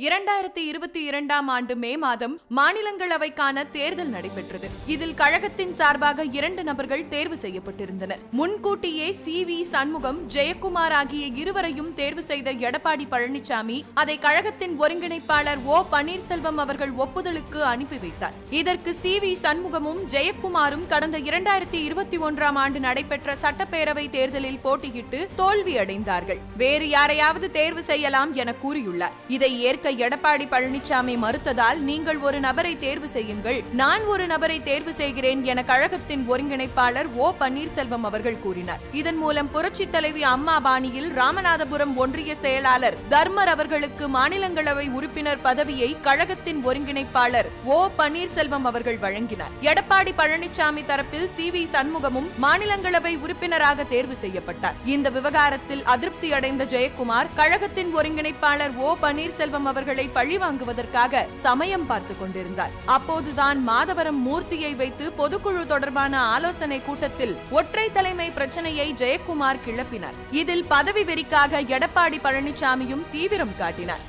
2022ஆம் ஆண்டு மே மாதம் மாநிலங்களவைக்கான தேர்தல் நடைபெற்றது. இதில் கழகத்தின் சார்பாக 2 நபர்கள் தேர்வு செய்யப்பட்டிருந்தனர். முன்கூட்டியே சி.வி. சண்முகம், ஜெயக்குமார் ஆகிய இருவரையும் தேர்வு செய்த எடப்பாடி பழனிசாமி அதை கழகத்தின் ஒருங்கிணைப்பாளர் ஓ. பன்னீர்செல்வம் அவர்கள் ஒப்புதலுக்கு அனுப்பி வைத்தார். இதற்கு சி.வி. சண்முகமும் ஜெயக்குமாரும் கடந்த 2021ஆம் ஆண்டு நடைபெற்ற சட்டப்பேரவை தேர்தலில் போட்டியிட்டு தோல்வியடைந்தார்கள். வேறு யாரையாவது தேர்வு செய்யலாம் என கூறியுள்ளார். இதை ஏற்க எடப்பாடி பழனிசாமி மறுத்ததால், நீங்கள் ஒரு நபரை தேர்வு செய்யுங்கள், நான் ஒரு நபரை தேர்வு செய்கிறேன் என கழகத்தின் ஒருங்கிணைப்பாளர் ஓ. பன்னீர்செல்வம் அவர்கள் கூறினார். இதன் மூலம் புரட்சி தலைவி அம்மா பாணியில் ராமநாதபுரம் ஒன்றிய செயலாளர் தர்மர் அவர்களுக்கு மாநிலங்களவை உறுப்பினர் பதவியை கழகத்தின் ஒருங்கிணைப்பாளர் ஓ. பன்னீர்செல்வம் அவர்கள் வழங்கினார். எடப்பாடி பழனிசாமி தரப்பில் சி.வி. சண்முகமும் மாநிலங்களவை உறுப்பினராக தேர்வு செய்யப்பட்டார். இந்த விவகாரத்தில் அதிருப்தி அடைந்த ஜெயக்குமார் கழகத்தின் ஒருங்கிணைப்பாளர் ஓ. பன்னீர்செல்வம் அவர்களை பழிவாங்குவதற்காக சமயம் பார்த்துக் கொண்டிருந்தார். அப்போதுதான் மாதவரம் மூர்த்தியை வைத்து பொதுக்குழு தொடர்பான ஆலோசனை கூட்டத்தில் ஒற்றை தலைமை பிரச்சனையை ஜெயக்குமார் கிளப்பினார். இதில் பதவி வெறிக்காக எடப்பாடி பழனிசாமியும் தீவிரம் காட்டினார்.